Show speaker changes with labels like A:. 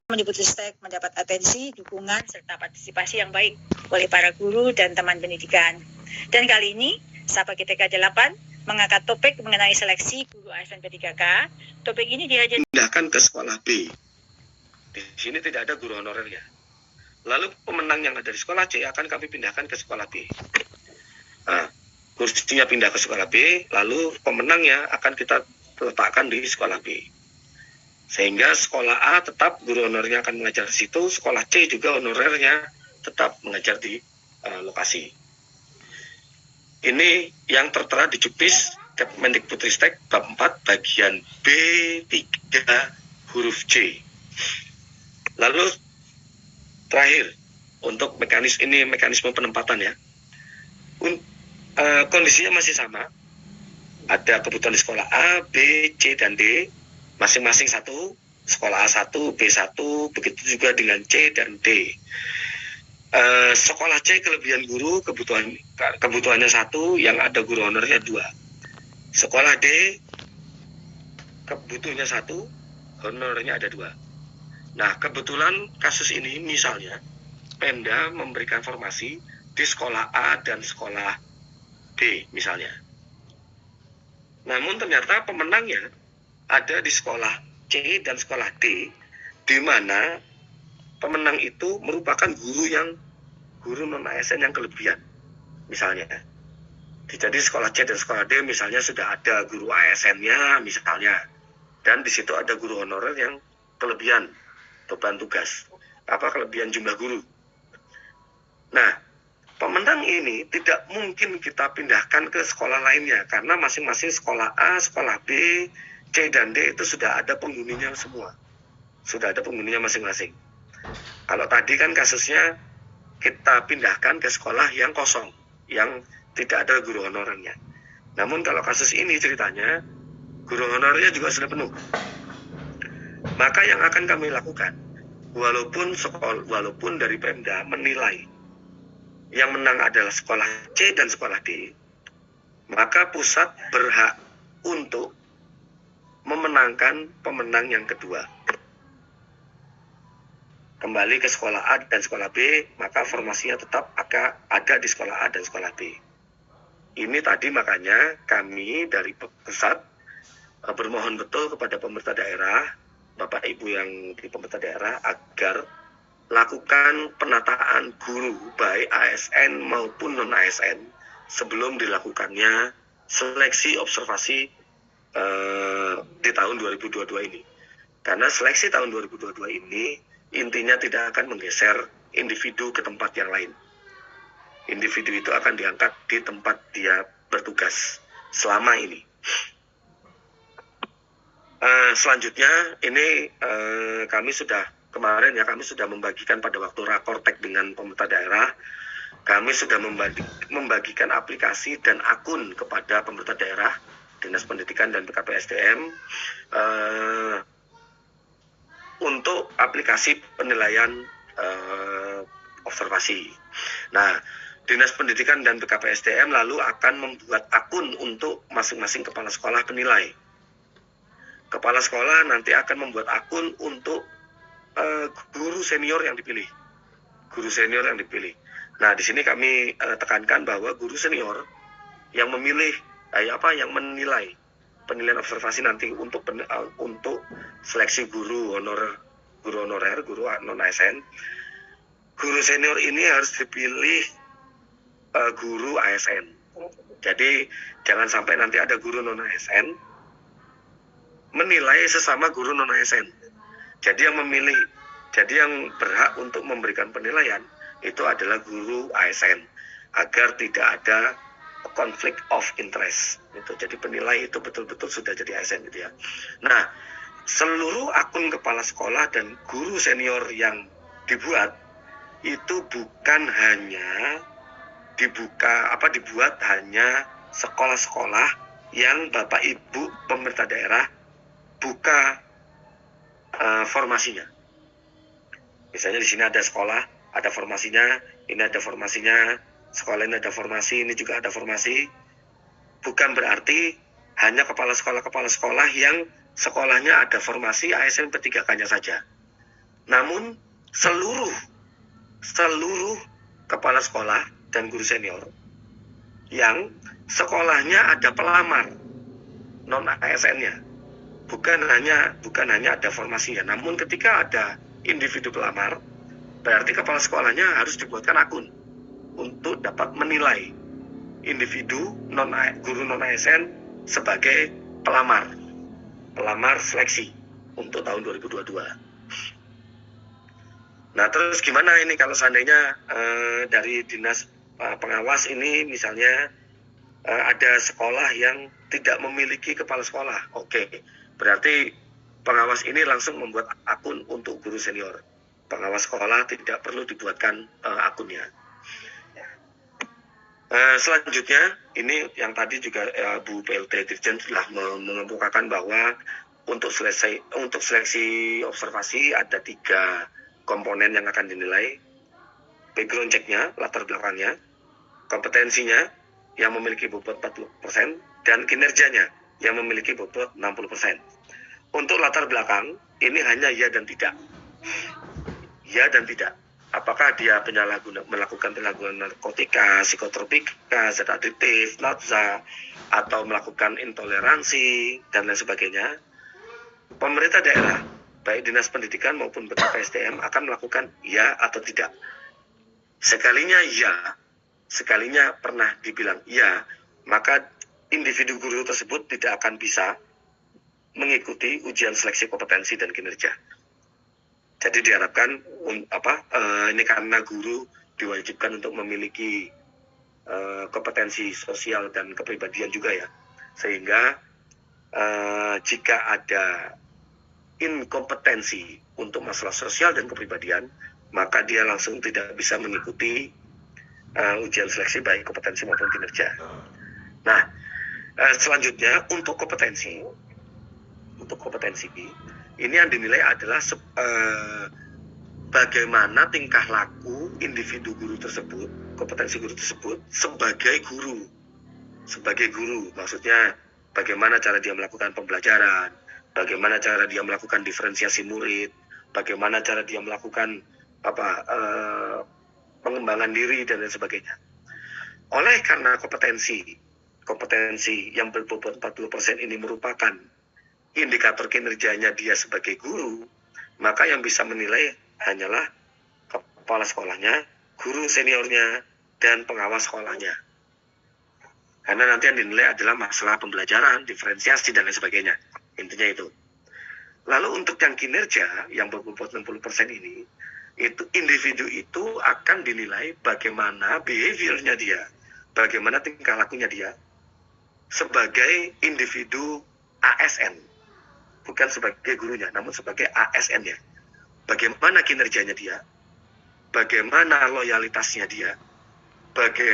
A: Mendikbudristek mendapat atensi, dukungan, serta partisipasi yang baik oleh para guru dan teman pendidikan. Dan kali ini, Sapa GTK 8 mengangkat topik mengenai seleksi guru ASN P3K. Topik ini
B: dipindahkan ke sekolah B. Di sini tidak ada guru honorernya. Lalu pemenang yang ada di sekolah C akan kami pindahkan ke sekolah B. Nah, kursinya pindah ke sekolah B, lalu pemenangnya akan kita letakkan di sekolah B. Sehingga sekolah A tetap guru honorernya akan mengajar di situ, sekolah C juga honorernya tetap mengajar di lokasi. Ini yang tertera di Juknis Kemendikbudristek bab 4 bagian B3 huruf C. Lalu terakhir untuk mekanisme penempatan ya. Kondisinya masih sama. Ada kebutuhan di sekolah A, B, C, dan D. Masing-masing satu, sekolah A1, B1, begitu juga dengan C dan D. Sekolah C kelebihan guru, kebutuhannya satu, yang ada guru honornya 2. Sekolah D kebutuhannya satu, honornya ada 2. Nah, kebetulan kasus ini misalnya Pemda memberikan formasi di sekolah A dan sekolah B misalnya. Namun ternyata pemenangnya ada di sekolah C dan sekolah D, di mana pemenang itu merupakan guru non ASN yang kelebihan. Misalnya, jadi sekolah C dan sekolah D misalnya sudah ada guru ASN-nya misalnya, dan di situ ada guru honorer yang kelebihan beban tugas, kelebihan jumlah guru. Nah, pemenang ini tidak mungkin kita pindahkan ke sekolah lainnya karena masing-masing sekolah A, sekolah B, C dan D itu sudah ada penghuninya semua. Sudah ada penghuninya masing-masing. Kalau tadi kan kasusnya kita pindahkan ke sekolah yang kosong, yang tidak ada guru honorernya. Namun kalau kasus ini ceritanya, guru honorernya juga sudah penuh. Maka yang akan kami lakukan, walaupun dari Pemda menilai yang menang adalah sekolah C dan sekolah D, maka pusat berhak untuk memenangkan pemenang yang kedua. Kembali ke sekolah A dan sekolah B, maka formasinya tetap ada di sekolah A dan sekolah B. Ini tadi makanya kami dari pusat bermohon betul kepada pemerintah daerah, Bapak Ibu yang di pemerintah daerah, agar lakukan penataan guru baik ASN maupun non ASN sebelum dilakukannya seleksi observasi di tahun 2022 ini. Karena seleksi tahun 2022 ini intinya tidak akan menggeser individu ke tempat yang lain. Individu itu akan diangkat di tempat dia bertugas selama ini. Selanjutnya ini kami sudah membagikan pada waktu rakortek dengan pemerintah daerah, kami sudah membagikan aplikasi dan akun kepada pemerintah daerah, Dinas Pendidikan dan BKPSDM untuk aplikasi penilaian observasi. Nah, Dinas Pendidikan dan BKPSDM lalu akan membuat akun untuk masing-masing kepala sekolah penilai. Kepala sekolah nanti akan membuat akun untuk guru senior yang dipilih. Guru senior yang dipilih. Nah, di sini kami tekankan bahwa guru senior yang memilih yang menilai penilaian observasi nanti untuk seleksi guru honorer, guru non ASN. Guru senior ini harus dipilih guru ASN. Jadi jangan sampai nanti ada guru non ASN menilai sesama guru non ASN. Jadi yang berhak untuk memberikan penilaian itu adalah guru ASN agar tidak ada konflik of interest. Jadi penilai itu betul-betul sudah jadi ASN gitu ya. Nah, seluruh akun kepala sekolah dan guru senior yang dibuat itu bukan hanya dibuat hanya sekolah-sekolah yang Bapak Ibu pemerintah daerah buka formasinya. Misalnya di sini ada sekolah, ada formasinya, ini ada formasinya, sekolah ini ada formasi, ini juga ada formasi. Bukan berarti hanya kepala sekolah yang sekolahnya ada formasi ASN P3K-nya saja. Namun seluruh kepala sekolah dan guru senior yang sekolahnya ada pelamar non ASN-nya, bukan hanya ada formasinya, namun ketika ada individu pelamar, berarti kepala sekolahnya harus dibuatkan akun untuk dapat menilai individu guru non ASN sebagai pelamar seleksi untuk tahun 2022. Nah, terus gimana ini kalau seandainya dari dinas pengawas ini misalnya ada sekolah yang tidak memiliki kepala sekolah? Oke, berarti pengawas ini langsung membuat akun untuk guru senior. Pengawas sekolah tidak perlu dibuatkan akunnya. Selanjutnya, ini yang tadi juga Bu PLT Dirjen telah mengemukakan bahwa untuk seleksi observasi ada 3 komponen yang akan dinilai: background check-nya, latar belakangnya, kompetensinya yang memiliki bobot 40%, dan kinerjanya yang memiliki bobot 60%. Untuk latar belakang, ini hanya ya dan tidak. Ya dan tidak. Apakah dia melakukan penyalahgunaan narkotika, psikotropika, zat adiktif, nafsa, atau melakukan intoleransi, dan lain sebagainya. Pemerintah daerah, baik dinas pendidikan maupun BKPSDM akan melakukan ya atau tidak. Sekalinya ya, sekalinya pernah dibilang ya, maka individu guru tersebut tidak akan bisa mengikuti ujian seleksi kompetensi dan kinerja. Jadi diharapkan ini karena guru diwajibkan untuk memiliki kompetensi sosial dan kepribadian juga ya, sehingga jika ada inkompetensi untuk masalah sosial dan kepribadian, maka dia langsung tidak bisa mengikuti ujian seleksi baik kompetensi maupun kinerja. Nah, selanjutnya untuk kompetensi ini yang dinilai adalah bagaimana tingkah laku individu guru tersebut, kompetensi guru tersebut sebagai guru. Maksudnya bagaimana cara dia melakukan pembelajaran, bagaimana cara dia melakukan diferensiasi murid, bagaimana cara dia melakukan pengembangan diri dan lain sebagainya. Oleh karena kompetensi yang berbobot 40% ini merupakan indikator kinerjanya dia sebagai guru, maka yang bisa menilai hanyalah kepala sekolahnya, guru seniornya, dan pengawas sekolahnya. Karena nanti yang dinilai adalah masalah pembelajaran, diferensiasi, dan lain sebagainya. Intinya itu. Lalu untuk yang kinerja, yang berbobot 60% ini, itu individu itu akan dinilai bagaimana behaviornya dia, bagaimana tingkah lakunya dia, sebagai individu ASN. Bukan sebagai gurunya, namun sebagai ASN-nya. Bagaimana kinerjanya dia, bagaimana loyalitasnya dia, bagaimana